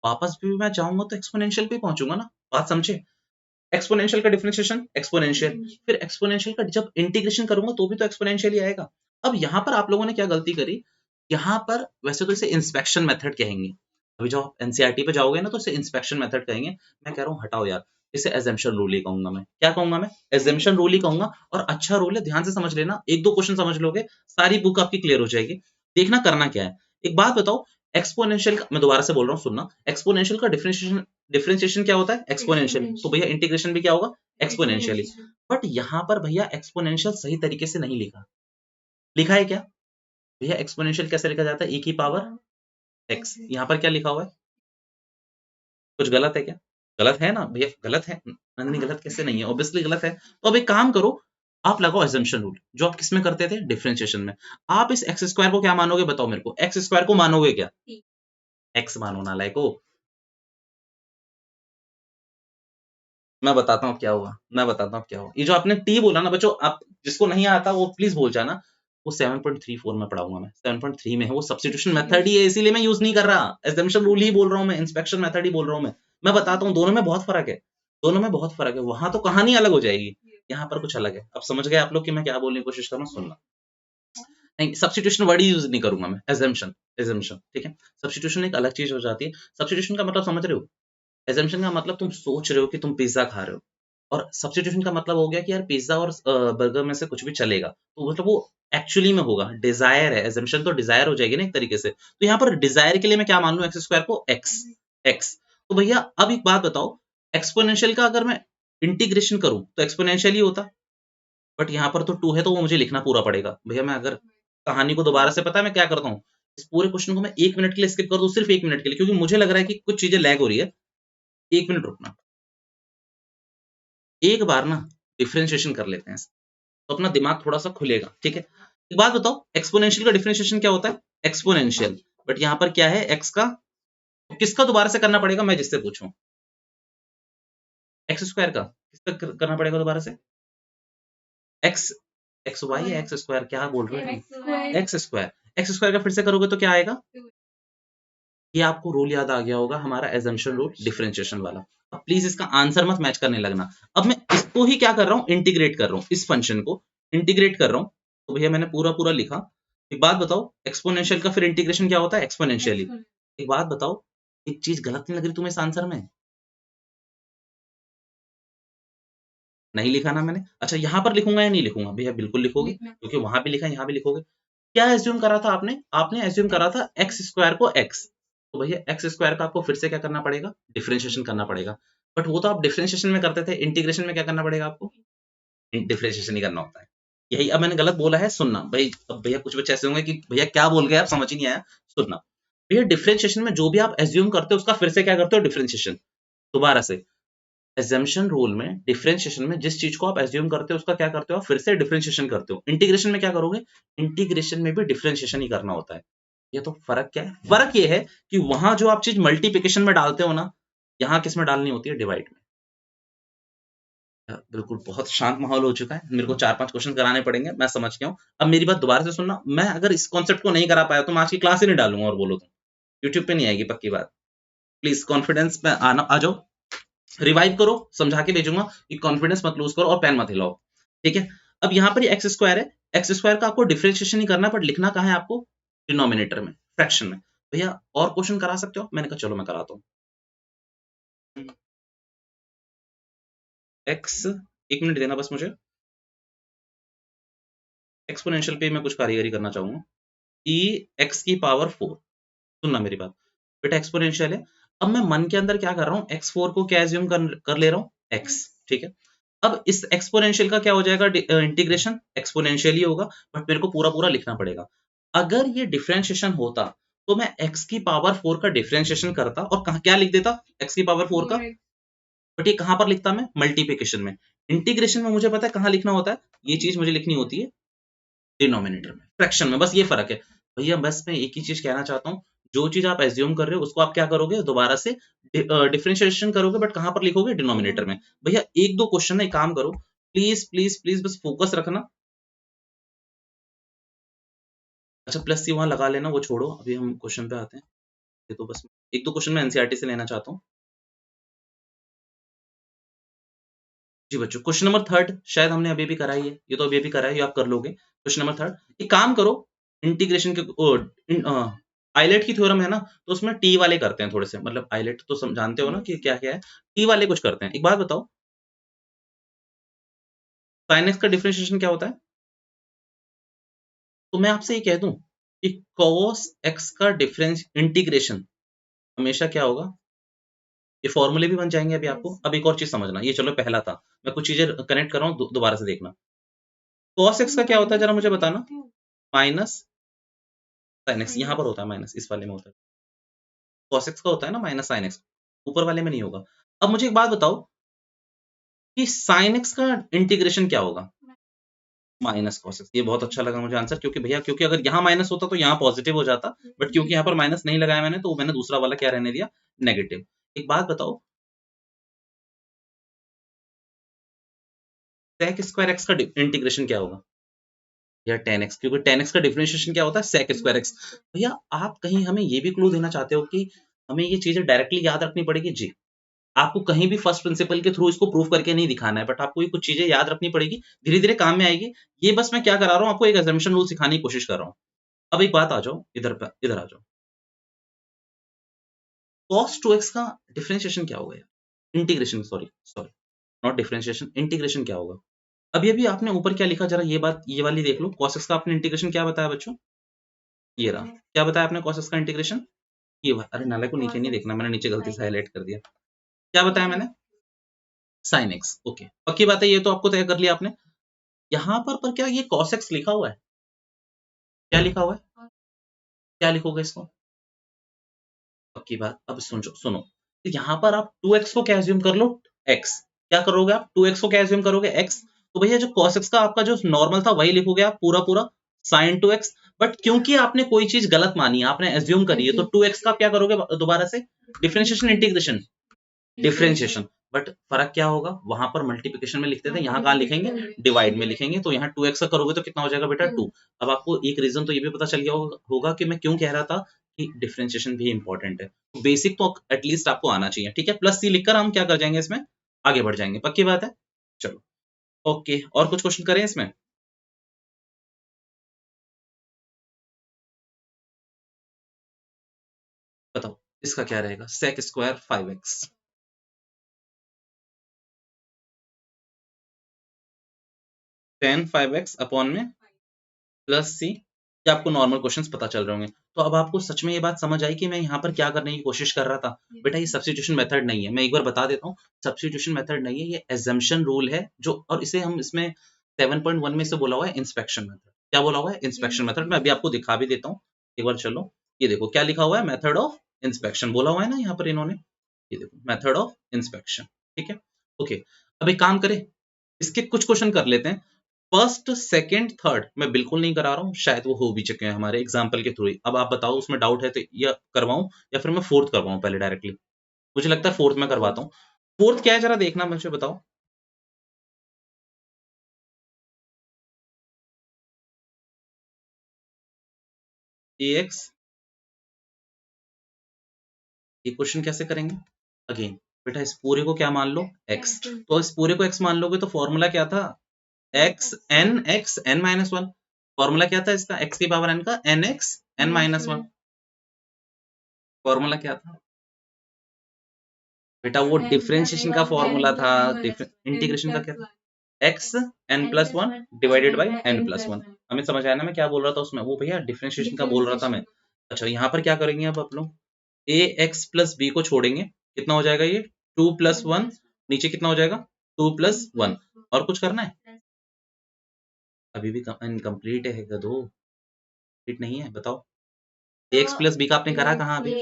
वापस भी मैं चाहूँगा तो एक्स्पोनेंशियल पे ही पहुँचूँगा ना, बात समझे? एक्सपोनेंशियल का डिफरेंशिएशन एक्सपोनेंशियल, फिर एक्सपोनेंशियल का जब इंटीग्रेशन करूंगा तो भी तो एक्सपोनेंशियल ही आएगा। अब यहाँ पर आप लोगों ने क्या गलती करी, यहाँ पर वैसे तो इसे इंस्पेक्शन मेथड कहेंगे। अभी जब आप एनसीईआरटी पे जाओगे ना तो इसे इंस्पेक्शन मेथड कहेंगे। मैं कह रहा हूँ हटाओ यार, इसे एजम्पशन रूल ही कहूंगा मैं। क्या कहूंगा मैं? एजम्पशन रूल ही कहूंगा। और अच्छा रूल है, ध्यान से समझ लेना, एक दो क्वेश्चन समझ लोगे सारी बुक आपकी क्लियर हो जाएगी। देखना करना क्या है। एक बात बताओ, एक्सपोनेंशियल का मैं दोबारा से बोल रहा हूँ, सुनना। एक्सपोनेंशियल का डिफरेंशिएशन डिफरेंशिएशन क्या होता है? एक्सपोनेंशियल। तो भैया इंटीग्रेशन भी क्या होगा? एक्सपोनेंशियली। बट यहाँ पर भैया एक्सपोनेंशियल सही तरीके से नहीं लिखा। लिखा है क्या? भैया एक्सपोनेंशियल कैसे लिखा जाता है? e की पावर x। यहाँ पर क्या लिखा हुआ है? कुछ गलत है क्या? गलत है ना भैया? गलत है। नहीं, गलत कैसे नहीं है? ऑब्वियसली गलत है। तो अब एक काम करो, आप लगाओ assumption रूल, जो आप किसमें करते थे? डिफरेंशिएशन में। आप इस x स्क्वायर को क्या मानोगे बताओ मेरे को? x स्क्वायर को मानोगे क्या? x मानो नालायको। मैं बताता हूँ क्या हुआ, मैं बताता हूँ क्या हुआ। ये जो आपने t बोला ना बच्चों, आप जिसको नहीं आता वो प्लीज बोल जाना। वो 7.34 में पढ़ाऊंगा मैं, 7.3 में है वो। सब्स्टिट्यूशन मेथड ही है, इसीलिए मैं यूज नहीं कर रहा। assumption रूल ही बोल रहा हूँ मैं, इंस्पेक्शन मेथड ही बोल रहा हूँ मैं बताता हूँ, दोनों में बहुत फर्क है। दोनों में बहुत फर्क है। वहां तो कहानी अलग हो जाएगी, यहाँ पर कुछ अलग है। अब समझ गए आप लोग कि मैं क्या बोलने की कोशिश कर रहा हूँ? सुनना। नहीं, सब्स्टिट्यूशन वर्ड ही यूज नहीं करूंगा मैं। assumption, assumption, ठीक है। सब्स्टिट्यूशन एक अलग चीज हो जाती है। सब्स्टिट्यूशन का मतलब समझ रहे हो? assumption का मतलब तुम सोच रहे हो कि तुम पिज्जा खा रहे हो, और सब्स्टिट्यूशन का मतलब हो गया कि यार पिज्जा और बर्गर में से कुछ भी चलेगा, तो मतलब वो एक्चुअली में होगा। डिजायर है, assumption तो डिजायर हो जाएगी ना एक तरीके से। तो यहाँ पर डिजायर के लिए मैं क्या मान लूं? एक्स स्क्वायर को एक्स एक्स। तो भैया अब एक बात बताओ, एक्सपोनेंशियल का अगर मैं इंटीग्रेशन करूं तो एक्सपोनेंशियल ही होता, बट यहाँ पर तो 2 है तो वो मुझे लिखना पूरा पड़ेगा। भैया मैं अगर कहानी को दोबारा से, पता है मैं क्या करता हूँ? इस पूरे क्वेश्चन को मैं 1 मिनट के लिए स्किप कर दूं, सिर्फ 1 मिनट के लिए, क्योंकि मुझे लग रहा है कि कुछ चीजें लैग हो रही है। 1 मिनट रुकना। एक बार ना डिफरेंशिएशन कर लेते हैं, तो अपना दिमाग थोड़ा-सा खुलेगा, ठीक है? एक बात बताओ, एक्स्पोनेंशियल का डिफरेंशिएशन क्या होता है? एक्स्पोनेंशियल। बट यहाँ पर क्या है? x का, तो किसका दोबारा से करना पड़ेगा मैं जिससे पूछूँ? x स्क्वायर का किसका करना पड़ेगा दोबारा से? x एक्स वाई या एक्स स्क्वायर, क्या बोल रहे हो तुम? X square. एक्स स्क्वायर का फिर से करोगे तो क्या आएगा? ये आपको रूल याद आ गया होगा हमारा, assumption रूल डिफरेंशिएशन वाला। अब प्लीज इसका आंसर मत मैच करने लगना। अब मैं इसको ही क्या कर रहा हूँ? इंटीग्रेट कर रहा हूँ, इस फंक्शन को इंटीग्रेट कर रहा हूँ। तो भैया मैंने पूरा पूरा लिखा। एक बात बताओ, एक्सपोनेंशियल का फिर इंटीग्रेशन क्या होता है? एक्सपोनेंशियली। एक बात बताओ, एक चीज गलत नहीं लग रही तुम्हें इस आंसर में? नहीं लिखा ना मैंने? अच्छा यहाँ पर लिखूंगा या नहीं लिखूंगा? भैया बिल्कुल लिखोगे, क्योंकि वहां भी लिखा है, यहाँ भी लिखोगे। क्या एज्यूम करा था आपने? आपने एज्यूम करा था एक्स स्क्वायर को एक्स। तो भैया एक्स स्क्वायर का आपको फिर से क्या करना पड़ेगा? डिफरेंशिएशन करना पड़ेगा। बट वो तो आप डिफरेंशिएशन में करते थे, इंटीग्रेशन में क्या करना पड़ेगा आपको? डिफरेंशिएशन ही करना होता है। यही अब मैंने गलत बोला है, सुनना भाई। अब भैया कुछ बच्चे ऐसे होंगे कि भैया क्या बोल गए आप, समझ ही नहीं आया। सुनना भैया, डिफरेंशिएशन में जो भी आप एज्यूम करते हो उसका फिर से क्या करते हो? डिफरेंशिएशन। दोबारा से एजम्पशन रूल में डिफरेंशिएशन में जिस चीज को आप एज्यूम करते हो उसका क्या करते हो आप फिर से डिफरेंशिएशन करते हो। इंटीग्रेशन में क्या करोगे? इंटीग्रेशन में भी डिफरेंशिएशन ही करना होता है। ये तो फर्क क्या है? फर्क ये है कि वहां जो आप चीज मल्टीप्लिकेशन में डालते हो ना, यहाँ किस में डालनी होती है? डिवाइड में। बिल्कुल बहुत शांत माहौल हो चुका है, मेरे को 4-5 क्वेश्चन कराने पड़ेंगे, मैं समझ गया हूँ। अब मेरी बात दोबारा से सुनना, मैं अगर इस कॉन्सेप्ट को नहीं करा पाया तो मैं आज की क्लास ही नहीं डालूंगा, और बोलो तो यूट्यूब पे नहीं आएगी, पक्की बात। प्लीज कॉन्फिडेंस में आना, आ जाओ, रिवाइव करो, समझा के भेजूंगा कि कॉन्फिडेंस मत लूज करो और पेन मत हिलाओ, ठीक है? अब यहाँ पर एक्स स्क्वायर है, एक्स स्क्वायर का आपको डिफरेंशिएशन ही करना है, बट लिखना कहाँ है आपको? डिनोमिनेटर में, फ्रैक्शन में। भैया और क्वेश्चन करा सकते हो? मैंने कहा चलो मैं कराता हूँ। एक्स, एक मिनट देना बस मुझे, एक्सपोनेंशियल पे मैं कुछ कारीगरी करना चाहूंगा। ई एक्स की पावर 4, सुनना मेरी बात बेटा, एक्सपोनेंशियल है। अब मैं मन के अंदर क्या कर रहा हूँ, x4 को क्या एज्यूम कर ले रहा हूँ? x, ठीक है? अब इस एक्सपोनेंशियल का क्या हो जाएगा? इंटीग्रेशन एक्सपोनेंशियल ही होगा, बट मेरे को पूरा पूरा लिखना पड़ेगा। अगर ये डिफरेंशिएशन होता तो मैं x की पावर 4 का डिफरेंशिएशन करता और कहा क्या लिख देता x की पावर 4 का, बट ये कहां पर लिखता मैं? मल्टीप्लिकेशन में। इंटीग्रेशन में मुझे पता है कहां लिखना होता है, ये चीज मुझे लिखनी होती है डिनोमिनेटर में, फ्रैक्शन में, बस ये फर्क है। भैया बस मैं एक ही चीज कहना चाहता हूँ, जो चीज आप एज्यूम कर रहे हो उसको आप क्या करोगे? दोबारा से डिफरेंशिएशन करोगे, बट कहां पर लिखोगे? डिनोमिनेटर में। भैया एक दो क्वेश्चन है, एक काम करो, प्लीज प्लीज प्लीज बस फोकस रखना। अच्छा प्लस सी वहां लगा लेना, वो छोड़ो, अभी हम क्वेश्चन पे आते हैं। ये तो बस एक दो क्वेश्चन मैं एनसीईआरटी से लेना चाहता हूँ। जी बच्चों, क्वेश्चन नंबर थर्ड शायद हमने अभी भी कराई है, ये तो अभी भी करा है, ये आप कर लोगे। क्वेश्चन नंबर थर्ड, एक काम करो, इंटीग्रेशन के आइलेट की थ्योरम है ना, तो उसमें टी वाले करते हैं थोड़े से, मतलब आइलेट तो जानते हो ना कि क्या क्या है, टी वाले कुछ करते हैं। एक बात बताओ, साइन एक्स का डिफरेंशिएशन क्या होता है? तो मैं आपसे ये कह दूं कि cos एक्स का डिफरेंस इंटीग्रेशन हमेशा क्या होगा? ये फॉर्मूले भी बन जाएंगे अभी आपको। अब एक और चीज समझना, ये चलो पहला था, मैं कुछ चीजें कनेक्ट कर रहा हूँ, दोबारा से देखना। cos एक्स का क्या होता है जरा मुझे बताना? माइनस साइन एक्स, यहाँ पर होता है माइनस, इस वाले में होता है। cos एक्स का होता है ना माइनस साइन एक्स, ऊपर वाले में नहीं होगा। अब मुझे एक बात बताओ कि साइन एक्स का इंटीग्रेशन क्या होगा? Minus cos x. ये बहुत अच्छा लगा मुझे आंसर, क्योंकि भैया क्योंकि अगर यहाँ माइनस होता तो यहाँ पॉजिटिव हो जाता, बट क्योंकि यहाँ पर माइनस नहीं लगाया मैंने, तो मैंने दूसरा वाला क्या रहने दिया? नेगेटिव। एक बात बताओ, sec स्क्वायर एक्स का इंटीग्रेशन क्या होगा? या टेन एक्स, क्योंकि टेन एक्स का डिफरेंशिएशन क्या होता है? Sec square X. भैया आप कहीं हमें ये भी क्लू देना चाहते हो कि हमें ये चीजें डायरेक्टली याद रखनी पड़ेगी? जी, आपको कहीं भी फर्स्ट प्रिंसिपल के थ्रू इसको प्रूव करके नहीं दिखाना है, बट आपको ये कुछ चीजें याद रखनी पड़ेगी, धीरे धीरे काम में आएगी। ये बस मैं क्या करा रहा हूँ, आपको एक अजम्पशन रूल सिखाने की कोशिश कर रहा हूँ। अब एक बात आ जाओ इधर पर, इधर आ जाओ, cos 2x का डिफरेंशिएशन क्या होगा यार? Integration, sorry sorry, not differentiation, integration क्या होगा? अभी अभी आपने ऊपर क्या लिखा, जरा ये बात, ये वाली देख लो, cos x का आपने इंटीग्रेशन क्या बताया बच्चों? ये रहा, क्या बताया आपने cos x का इंटीग्रेशन? ये अरे नाले को नीचे नहीं देखना, मैंने नीचे गलती से हाईलाइट कर दिया। क्या बताया मैंने? Sine x. ओके, पक्की बात है, ये तो आपको तय कर लिया आपने। यहाँ पर क्या ये cos x लिखा हुआ है? क्या लिखा हुआ है? क्या लिखोगे इसको? पक्की बात, अब सुनो सुनो, तो यहाँ पर आप 2x को क्या एज्यूम कर लो? x। क्या करोगे आप? 2x को क्या एज्यूम करोगे? x। तो भैया जो cos x का आपका जो नॉर्मल था वही लिखोगे आप पूरा पूरा, sin 2x। बट क्योंकि आपने कोई चीज गलत मानी, आपने एज्यूम करी है, तो 2x का क्या करोगे दोबारा से? Differentiation, integration, differentiation. बट फर्क क्या होगा? वहां पर मल्टीप्लिकेशन में लिखते थे, यहाँ कहाँ लिखेंगे? डिवाइड में लिखेंगे। तो यहाँ 2x का करोगे तो कितना हो जाएगा बेटा? 2। अब आपको एक रीजन तो ये भी पता चल गया होगा कि मैं क्यों कह रहा था कि डिफरेंशिएशन भी इंपॉर्टेंट है। बेसिक तो एटलीस्ट आपको आना चाहिए, ठीक है? प्लस सी लिखकर हम क्या कर जाएंगे, इसमें आगे बढ़ जाएंगे, पक्की बात है? चलो ओके, और कुछ क्वेश्चन करें इसमें? बताओ इसका क्या रहेगा? sec square 5x, 10 5x upon में प्लस सी। ये आपको नॉर्मल क्वेश्चंस पता चल रहे होंगे। तो अब आपको सच में ये बात समझ आई कि मैं यहाँ पर क्या करने की कोशिश कर रहा था? बेटा ये सब्स्टिट्यूशन मेथड नहीं है, मैं एक बार बता देता हूँ, सब्स्टिट्यूशन मेथड नहीं है, ये एजम्पशन रूल है जो, और इसे हम इसमें 7.1 में से बोला हुआ है इंस्पेक्शन मेथड। क्या बोला हुआ है? Inspection method. मैं अभी आपको दिखा भी देता हूँ, एक बार चलो, ये देखो क्या लिखा हुआ है, मेथड ऑफ इंस्पेक्शन बोला हुआ है ना यहाँ पर इन्होंने, ये देखो मेथड ऑफ इंस्पेक्शन, ठीक है? ओके, अब एक काम करें, इसके कुछ क्वेश्चन कर लेते हैं। फर्स्ट, सेकंड, थर्ड मैं बिल्कुल नहीं करा रहा हूँ, शायद वो हो भी चुके हैं हमारे एग्जाम्पल के थ्रू ही। अब आप बताओ उसमें डाउट है तो या करवाऊं या फिर मैं फोर्थ करवाऊं पहले डायरेक्टली। मुझे लगता है फोर्थ में करवाता हूँ। फोर्थ क्या है जरा देखना, मुझे बताओ। ए एक्स, ये क्वेश्चन कैसे करेंगे अगेन। बेटा इस पूरे को क्या मान लो, एक्स, तो इस पूरे को एक्स मान लोगे तो फॉर्मूला क्या था, X N minus one. Formula क्या था इसका, एक्स की पावर एन का, N X N minus one. Formula क्या था बेटा, वो डिफरेंशिएशन का फॉर्मूला था। इंटीग्रेशन का क्या था, X N plus one divided by N plus one. हमें समझ आया ना मैं क्या बोल रहा था उसमें, वो भैया डिफरेंशिएशन का बोल रहा था मैं। अच्छा यहाँ पर क्या करेंगे अब आप लोग, ए एक्स प्लस बी को छोड़ेंगे, कितना हो जाएगा ये, टू प्लस वन, नीचे कितना हो जाएगा, टू प्लस वन। और कुछ करना है, अभी भी इनकम्प्लीट है दो, कंप्लीट नहीं है, बताओ। ए एक्स प्लस बी का आपने करा कहाँ अभी,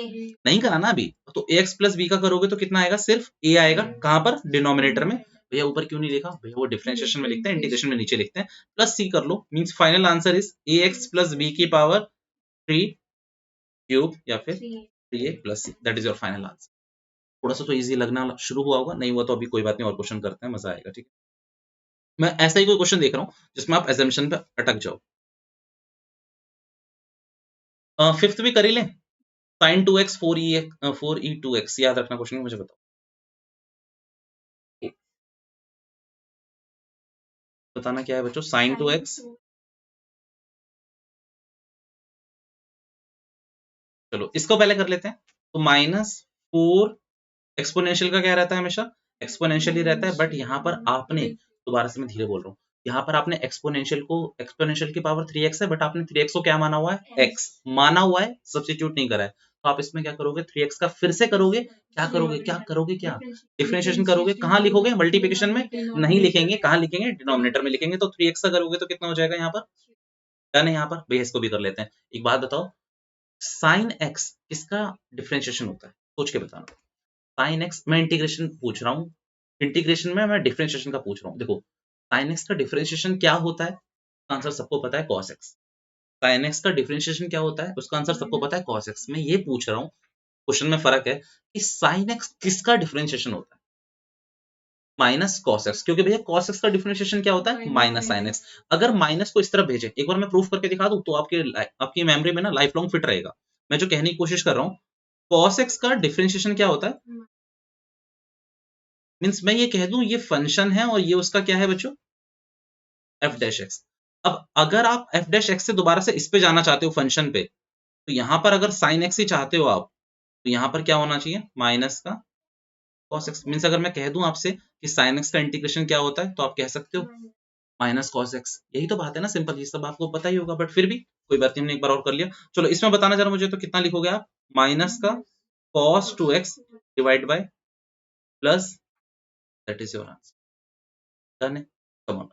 नहीं करा ना अभी। तो ए एक्स प्लस बी का करोगे तो कितना आएगा, सिर्फ ए आएगा, कहाँ पर, डिनोमिनेटर में। भैया ऊपर क्यों नहीं लिखा, भैया वो डिफरेंशिएशन में लिखते हैं, इंटीग्रेशन में नीचे लिखते हैं। प्लस सी कर लो, means final answer is A X plus B की पावर थ्री क्यूब या फिर three A plus C, that is your final answer. थोड़ा सा तो इजी लगना शुरू हुआ होगा, नहीं हुआ तो अभी कोई बात नहीं, और क्वेश्चन करते हैं, मजा आएगा, ठीक है। मैं ऐसा ही कोई क्वेश्चन देख रहा हूँ जिसमें आप एजम्पशन पे अटक जाओ। फिफ्थ भी कर ही लें, sine two X four E two X, याद रखना क्वेश्चन, मुझे बताओ। बताना क्या है बच्चों, साइन टू एक्स, चलो इसको पहले कर लेते हैं। तो माइनस फोर, एक्सपोनेंशियल का क्या रहता है हमेशा, एक्सपोनेंशियल ही रहता है, बट यहाँ पर आपने, दोबारा से मैं धीरे बोल रहा हूँ, यहाँ पर आपने एक्सपोनेंशियल को, एक्सपोनेंशियल की पावर थ्री एक्स है, बट आपने थ्री एक्स को क्या माना हुआ है, एक्स माना हुआ है, सब्स्टिट्यूट नहीं करा है। तो आप इसमें क्या करोगे, थ्री एक्स का फिर से करोगे, क्या करोगे, क्या करोगे, क्या डिफरेंशिएशन करोगे, कहाँ लिखोगे, मल्टीप्लिकेशन में नहीं लिखेंगे, कहाँ लिखेंगे, डिनोमिनेटर में लिखेंगे। तो थ्री एक्स का करोगे तो कितना हो जाएगा यहाँ पर, डन है। यहाँ पर भैया इसको भी कर लेते हैं। एक बात बताओ, साइन एक्स किसका डिफरेंशिएशन होता है, सोच के बताना। साइन एक्स, मैं इंटीग्रेशन पूछ रहा हूँ, इंटीग्रेशन में मैं डिफरेंशिएशन का पूछ रहा हूँ। देखो साइन एक्स का डिफरेंशिएशन क्या होता है, आंसर सबको पता है, कॉस एक्स। साइन एक्स का डिफरेंशिएशन क्या होता है, उसका आंसर सबको पता है, कॉस एक्स। मैं ये पूछ रहा हूँ, क्वेश्चन में फर्क है कि साइन एक्स किसका डिफरेंशिएशन होता है, माइनस कॉस एक्स, क्योंकि भैया कॉस एक्स का डिफरेंशिएशन क्या होता है, माइनस साइन एक्स। अगर माइनस को इस तरफ भेजे, एक बार मैं प्रूफ करके दिखा दूं तो आपकी मेमोरी में ना लाइफ लॉन्ग फिट रहेगा। मैं जो कहने की कोशिश कर रहा हूँ, कॉस एक्स का डिफरेंशिएशन क्या होता है, मीन्स मैं ये कह दूं ये फंक्शन है और ये उसका क्या है बच्चों, एफ डैश एक्स। अब अगर आप एफ डैश एक्स से दोबारा से इस पे जाना चाहते हो फंक्शन पे, तो यहां पर अगर साइन एक्स ही चाहते हो आप, तो यहां पर क्या होना चाहिए, माइनस का कॉस एक्स। मीन्स अगर मैं कह दूं आपसे कि साइन एक्स का इंटीग्रेशन क्या होता है, तो आप कह सकते हो माइनस कॉस एक्स। यही तो बात है ना, सिंपल, ये सब आपको पता ही होगा, बट फिर भी कोई बात नहीं, हमने एक बार और कर लिया। चलो इसमें बताना जरा मुझे, तो कितना लिखोगे आप, माइनस का cos two X divide by plus, that is your answer, done है। कम ऑन,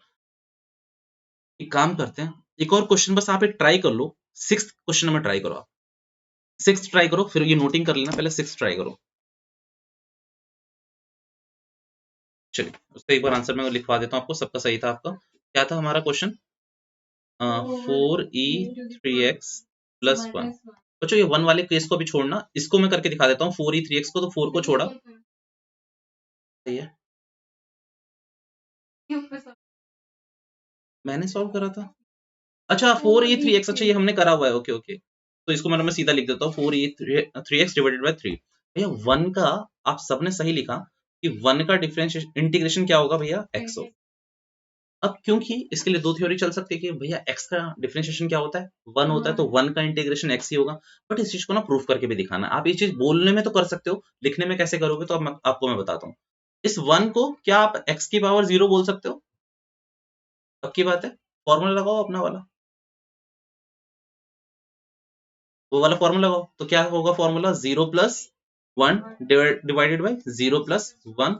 एक काम करते हैं, एक और क्वेश्चन बस आप एक ट्राई कर लो, सिक्स्थ क्वेश्चन में ट्राई करो आप, सिक्स्थ ट्राई करो, फिर ये नोटिंग कर लेना, पहले सिक्स्थ ट्राई करो। चलिए उसका एक बार आंसर मैं लिखवा देता हूँ आपको, सबका सही था आपका। क्या था हमारा question, four E three x plus one. बच्चों ये वन वाले केस को भी छोड़ना, इसको मैं करके दिखा देता हूँ, फोर ई थ्री एक्स को, तो फोर को छोड़ा, सही है, मैंने सॉल्व करा था। अच्छा फोर ई थ्री एक्स, अच्छा ये हमने करा हुआ है, ओके ओके। तो इसको मैं सीधा लिख देता हूँ, four E three x divided by three. भैया वन का आप सबने सही लिखा कि वन का डिफरेंशिएशन इंटीग्रेशन क्या होगा भैया, एक्स हो। अब क्योंकि इसके लिए दो थ्योरी चल सकती है कि भैया एक्स का डिफरेंशिएशन क्या होता है, वन होता है, तो वन का इंटीग्रेशन एक्स ही होगा। बट इस चीज को ना प्रूफ करके भी दिखाना, आप ये चीज बोलने में तो कर सकते हो, लिखने में कैसे करोगे, तो अब आपको मैं बताता हूँ। इस वन को क्या आप एक्स की पावर जीरो बोल सकते हो, पक्की बात है, फॉर्मूला लगाओ अपना वाला, वो वाला फॉर्मूला लगाओ, तो क्या होगा formula, zero plus one divided by zero plus one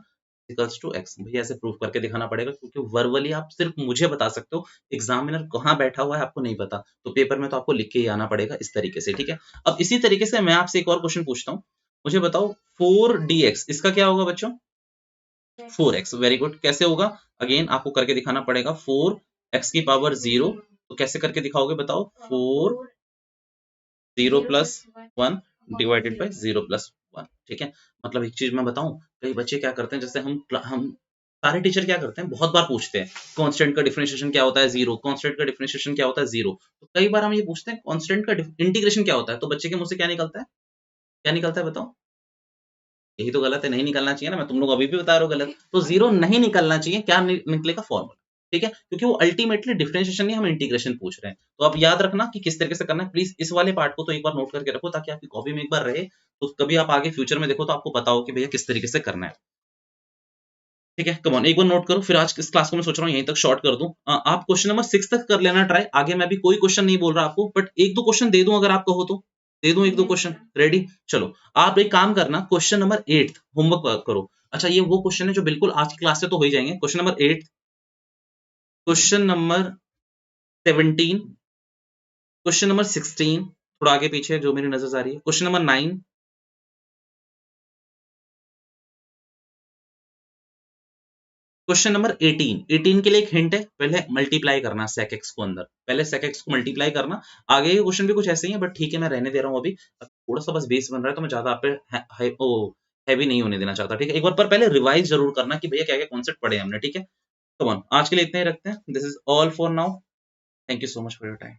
equals to X. भैया ऐसे प्रूफ करके दिखाना पड़ेगा, क्योंकि वर्बली आप सिर्फ मुझे बता सकते हो, एग्जामिनर कहाँ बैठा हुआ है आपको नहीं पता, तो पेपर में तो आपको लिख के ही आना पड़ेगा इस तरीके से, ठीक है। अब इसी तरीके से मैं आपसे एक और क्वेश्चन पूछता हूँ, मुझे बताओ फोर डी एक्स, इसका क्या होगा बच्चों, 4x, वेरी गुड। कैसे होगा? अगेन आपको करके दिखाना पड़ेगा। 4x की पावर 0, तो कैसे करके दिखाओगे बताओ? 4 0 प्लस 1 डिवाइडेड बाय 0 प्लस 1। ठीक है, मतलब एक चीज मैं बताऊं, कई बच्चे क्या करते हैं, जैसे हम सारे टीचर क्या करते हैं, बहुत बार पूछते हैं कांस्टेंट का डिफरेंशिएशन क्या होता है? जीरो। कांस्टेंट का डिफरेंशिएशन क्या होता है? जीरो। तो कई बार हम ये पूछते हैं कांस्टेंट का इंटीग्रेशन क्या होता है, तो बच्चे के मुंह से क्या निकलता है? क्या निकलता है बताओ? यही तो गलत है, नहीं निकलना चाहिए ना, मैं तुम लोग अभी भी बता रहा हूँ गलत। तो जीरो नहीं निकलना चाहिए, क्या निकलेगा? फॉर्मूला। ठीक है, क्योंकि वो अल्टीमेटली डिफरेंशिएशन नहीं, हम इंटीग्रेशन पूछ रहे हैं। तो आप याद रखना कि किस तरीके से करना है। प्लीज इस वाले पार्ट को तो एक बार नोट करके रखो, ताकि आपकी कॉपी में एक बार रहे, तो कभी आप आगे फ्यूचर में देखो तो आपको पता हो कि भैया किस तरीके से करना है। ठीक है, कम ऑन, एक बार नोट करो, फिर आज इस क्लास को मैं सोच रहा हूँ यहीं तक शॉर्ट कर दूं। आप क्वेश्चन नंबर 6 तक कर लेना ट्राई। आगे मैं भी कोई क्वेश्चन नहीं बोल रहा आपको, बट एक दो क्वेश्चन दे दूं अगर आप कहो तो। दे दूं एक दो क्वेश्चन? रेडी? चलो, आप एक काम करना, क्वेश्चन नंबर 8 होमवर्क करो। अच्छा, ये वो क्वेश्चन है जो बिल्कुल आज की क्लास से तो हो ही जाएंगे। Question number 8, question number 17, question number 16, थोड़ा आगे पीछे जो मेरी नजर आ रही है, क्वेश्चन नंबर 9, क्वेश्चन नंबर 18। 18 के लिए एक हिंट है, पहले मल्टीप्लाई करना sec x को अंदर, पहले sec x को मल्टीप्लाई करना। आगे के क्वेश्चन भी कुछ ऐसे ही है, बट ठीक है, मैं रहने दे रहा हूँ अभी। थोड़ा सा बस बेस बन रहा है, तो मैं ज्यादा आप पे हैवी नहीं होने देना चाहता। ठीक है, एक बार पर पहले रिवाइज जरूर करना कि भैया क्या क्या कॉन्सेप्ट पढ़े हमने। ठीक है, कम ऑन, आज के लिए इतने ही रखते हैं। This is all for now. Thank you so much for your time.